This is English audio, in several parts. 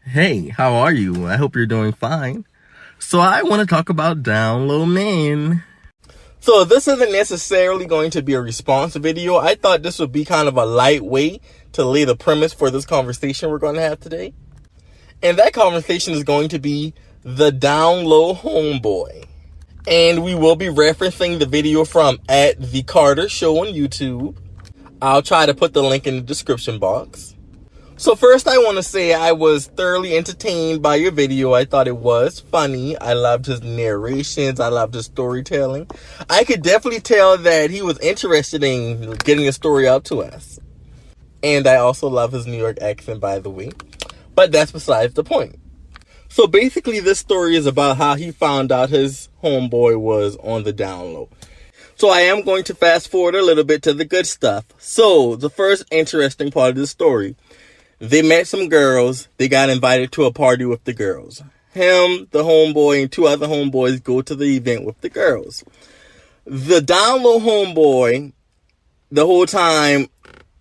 Hey, how are you? I hope you're doing fine. So I want to talk about downlow men. So this isn't necessarily going to be a response video. I thought this would be kind of a light way to lay the premise for this conversation we're going to have today. And that conversation is going to be the downlow homeboy. And we will be referencing the video from @TheCarterShow on YouTube. I'll try to put the link in the description box. So first I want to say I was thoroughly entertained by your video. I thought it was funny. I loved his narrations. I loved his storytelling. I could definitely tell that he was interested in getting a story out to us. And I also love his New York accent, by the way. But that's besides the point. So basically this story is about how he found out his homeboy was on the download. So I am going to fast forward a little bit to the good stuff. So the first interesting part of the story. They met some girls. They got invited to a party with the girls. Him, the homeboy, and two other homeboys go to the event with the girls. The download homeboy, the whole time,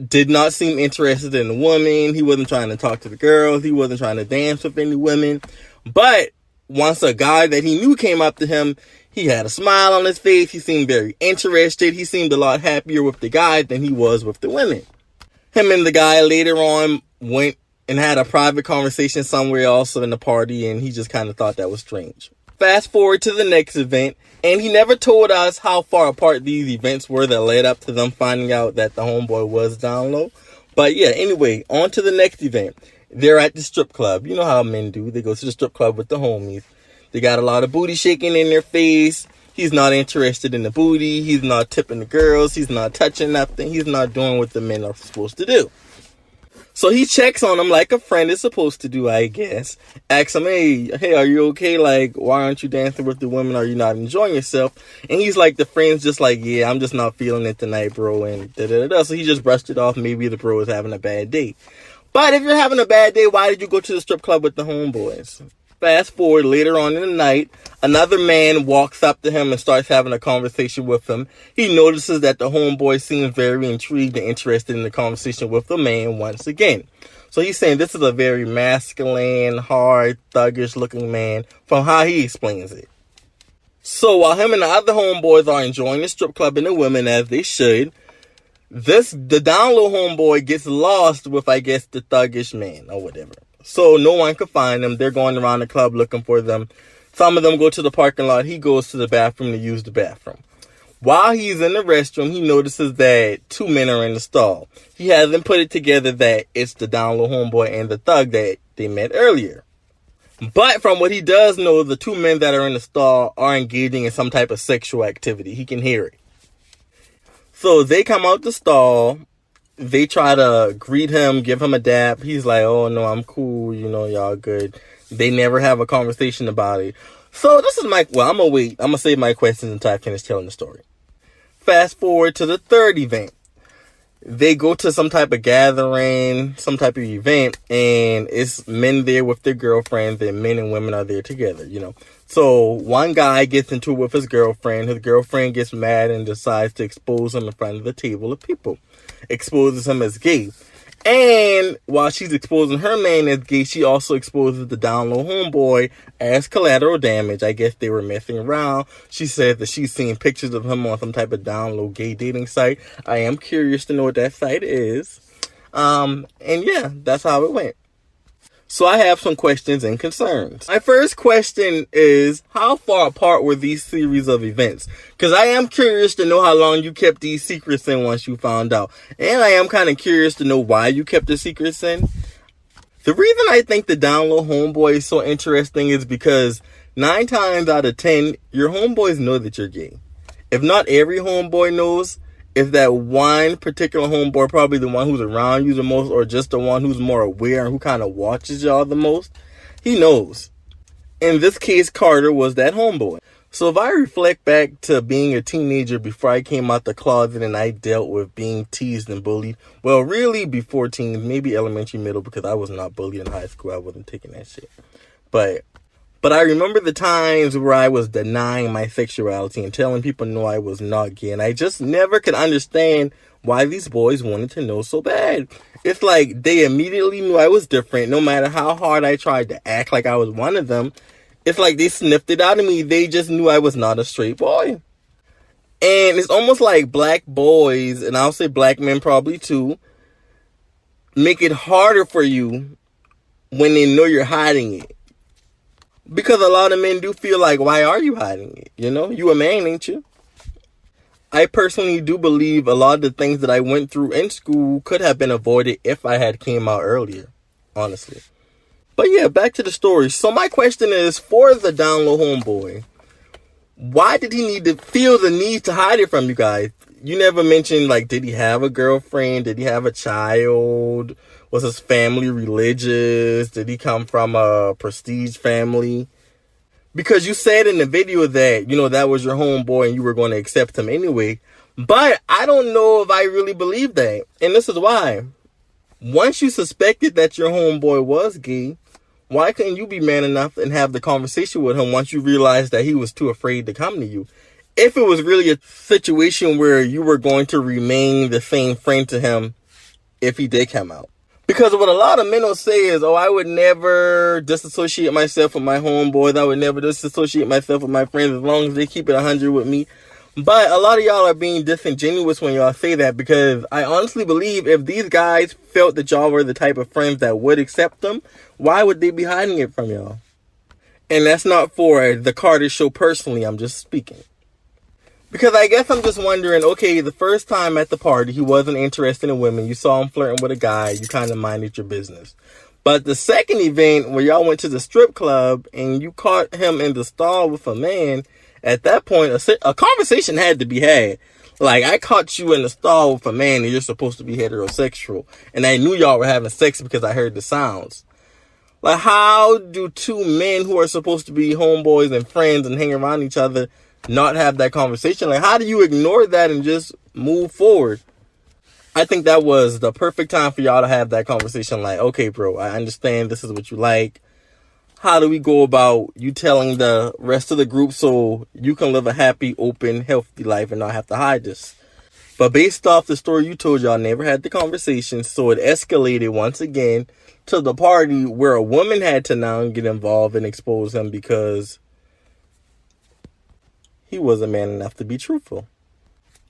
did not seem interested in the woman. He wasn't trying to talk to the girls. He wasn't trying to dance with any women. But once a guy that he knew came up to him, he had a smile on his face. He seemed very interested. He seemed a lot happier with the guy than he was with the women. Him and the guy later on went and had a private conversation somewhere also in the party, and he just kind of thought that was strange. Fast forward to the next event, and he never told us how far apart these events were that led up to them finding out that the homeboy was down low. But yeah, anyway, on to the next event. They're at the strip club. You know how men do. They go to the strip club with the homies. They got a lot of booty shaking in their face. He's not interested in the booty. He's not tipping the girls. He's not touching nothing. He's not doing what the men are supposed to do. So he checks on him like a friend is supposed to do, I guess. Asks him, hey, are you okay? Like, why aren't you dancing with the women? Are you not enjoying yourself? And he's like, the friend's just like, yeah, I'm just not feeling it tonight, bro. And da-da-da-da. So he just brushed it off. Maybe the bro is having a bad day. But if you're having a bad day, why did you go to the strip club with the homeboys? Fast forward later on in the night, another man walks up to him and starts having a conversation with him. He notices that the homeboy seems very intrigued and interested in the conversation with the man once again. So he's saying this is a very masculine, hard, thuggish looking man from how he explains it. So while him and the other homeboys are enjoying the strip club and the women as they should, the down low homeboy gets lost with, I guess, the thuggish man or whatever. So no one could find them. They're going around the club looking for them. Some of them go to the parking lot. He goes to the bathroom to use the bathroom. While he's in the restroom, he notices that two men are in the stall. He hasn't put it together that it's the down low homeboy and the thug that they met earlier. But from what he does know, the two men that are in the stall are engaging in some type of sexual activity. He can hear it. So they come out the stall. They try to greet him, give him a dap. He's like, oh, no, I'm cool. You know, y'all good. They never have a conversation about it. So this is I'm going to wait. I'm going to save my questions until I finish telling the story. Fast forward to the third event. They go to some type of gathering, some type of event, and it's men there with their girlfriends, and men and women are there together, you know. So one guy gets into it with his girlfriend. His girlfriend gets mad and decides to expose him in front of the table of people. Exposes him as gay. And while she's exposing her man as gay, she also exposes the down low homeboy as collateral damage. I guess they were messing around. She says that she's seen pictures of him on some type of down low gay dating site. I am curious to know what that site is. And yeah, that's how it went. So I have some questions and concerns. My first question is, how far apart were these series of events? Because I am curious to know how long you kept these secrets in once you found out. And I am kind of curious to know why you kept the secrets in. The reason I think the down low homeboy is so interesting is because 9 times out of 10, your homeboys know that you're gay. If not every homeboy knows, if that one particular homeboy, probably the one who's around you the most, or just the one who's more aware and who kind of watches y'all the most, he knows. In this case, Carter was that homeboy. So if I reflect back to being a teenager before I came out the closet and I dealt with being teased and bullied, well, really before teens, maybe elementary, middle, because I was not bullied in high school. I wasn't taking that shit. But But I remember the times where I was denying my sexuality and telling people no, I was not gay. And I just never could understand why these boys wanted to know so bad. It's like they immediately knew I was different, no matter how hard I tried to act like I was one of them. It's like they sniffed it out of me. They just knew I was not a straight boy. And it's almost like black boys, and I'll say black men probably too, make it harder for you when they know you're hiding it. Because a lot of men do feel like, why are you hiding it? You know, you a man, ain't you? I personally do believe a lot of the things that I went through in school could have been avoided if I had came out earlier, honestly. But yeah, back to the story. So my question is, for the download homeboy, why did he need to feel the need to hide it from you guys? You never mentioned, like, did he have a girlfriend? Did he have a child? Was his family religious? Did he come from a prestige family? Because you said in the video that, you know, that was your homeboy and you were going to accept him anyway. But I don't know if I really believe that. And this is why. Once you suspected that your homeboy was gay, why couldn't you be man enough and have the conversation with him once you realized that he was too afraid to come to you? If it was really a situation where you were going to remain the same friend to him if he did come out. Because what a lot of men will say is, oh, I would never disassociate myself with my homeboys. I would never disassociate myself with my friends as long as they keep it 100 with me. But a lot of y'all are being disingenuous when y'all say that, because I honestly believe if these guys felt that y'all were the type of friends that would accept them, why would they be hiding it from y'all? And that's not for the Carter show personally. I'm just speaking. Because I guess I'm just wondering, okay, the first time at the party, he wasn't interested in women. You saw him flirting with a guy. You kind of minded your business. But the second event where y'all went to the strip club and you caught him in the stall with a man, at that point, a conversation had to be had. Like, I caught you in the stall with a man and you're supposed to be heterosexual. And I knew y'all were having sex because I heard the sounds. Like, how do two men who are supposed to be homeboys and friends and hang around each other not have that conversation? Like, how do you ignore that and just move forward? I think that was the perfect time for y'all to have that conversation. Like, okay, bro, I understand this is what you like. How do we go about you telling the rest of the group so you can live a happy, open, healthy life and not have to hide this? But based off the story you told, y'all never had the conversation, so it escalated once again to the party where a woman had to now get involved and expose him because he wasn't man enough to be truthful.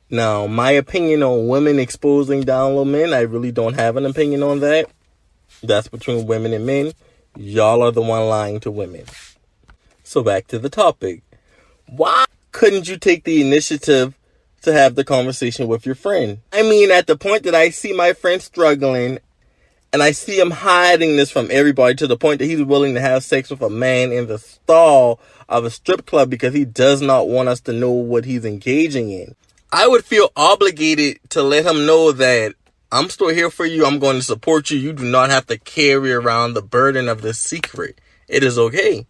Now, my opinion on women exposing down low men, I really don't have an opinion on that. That's between women and men. Y'all are the one lying to women. So back to the topic. Why couldn't you take the initiative to have the conversation with your friend? I mean, at the point that I see my friend struggling and I see him hiding this from everybody to the point that he's willing to have sex with a man in the stall of a strip club because he does not want us to know what he's engaging in, I would feel obligated to let him know that I'm still here for you. I'm going to support you. You do not have to carry around the burden of this secret. It is okay.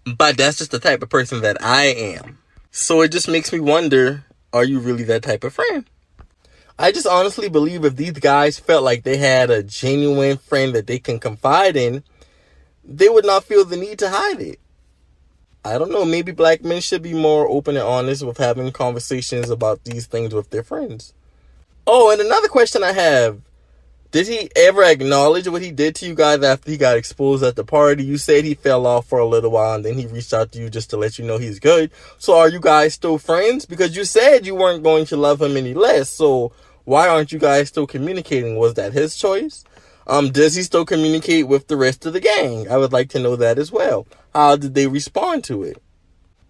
But that's just the type of person that I am. So it just makes me wonder, are you really that type of friend? I just honestly believe if these guys felt like they had a genuine friend that they can confide in, they would not feel the need to hide it. I don't know. Maybe black men should be more open and honest with having conversations about these things with their friends. Oh, and another question I have. Did he ever acknowledge what he did to you guys after he got exposed at the party? You said he fell off for a little while and then he reached out to you just to let you know he's good. So are you guys still friends? Because you said you weren't going to love him any less. So why aren't you guys still communicating? Was that his choice? Does he still communicate with the rest of the gang? I would like to know that as well. How did they respond to it?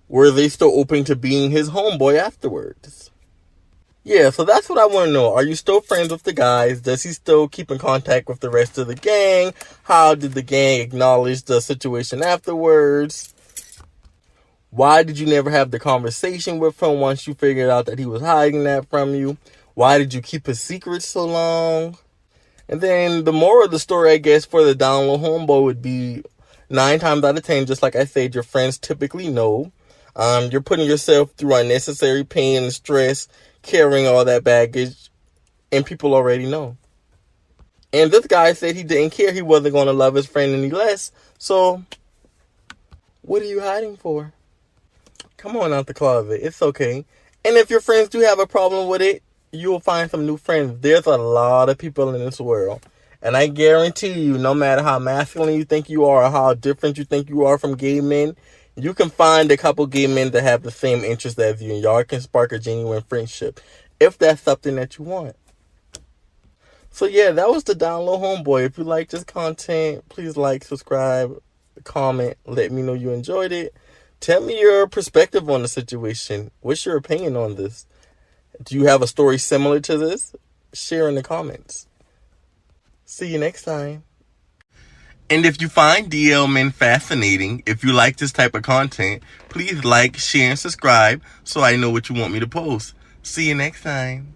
Were they still open to being his homeboy afterwards? Yeah, so that's what I want to know. Are you still friends with the guys? Does he still keep in contact with the rest of the gang? How did the gang acknowledge the situation afterwards? Why did you never have the conversation with him once you figured out that he was hiding that from you? Why did you keep his secret so long? And then the moral of the story, I guess, for the down low homeboy would be 9 times out of 10, just like I said, your friends typically know. You're putting yourself through unnecessary pain and stress, carrying all that baggage, and people already know. And this guy said he didn't care. He wasn't going to love his friend any less. So What are you hiding for? Come on out the closet. It's okay. And if your friends do have a problem with it, you will find some new friends. There's a lot of people in this world. And I guarantee you, no matter how masculine you think you are or how different you think you are from gay men, you can find a couple gay men that have the same interests as you, and y'all can spark a genuine friendship if that's something that you want. So yeah, that was the Downlow Homeboy. If you like this content, please like, subscribe, comment, let me know you enjoyed it. Tell me your perspective on the situation. What's your opinion on this? Do you have a story similar to this? Share in the comments. See you next time. And if you find DL men fascinating, if you like this type of content, please like, share, and subscribe so I know what you want me to post. See you next time.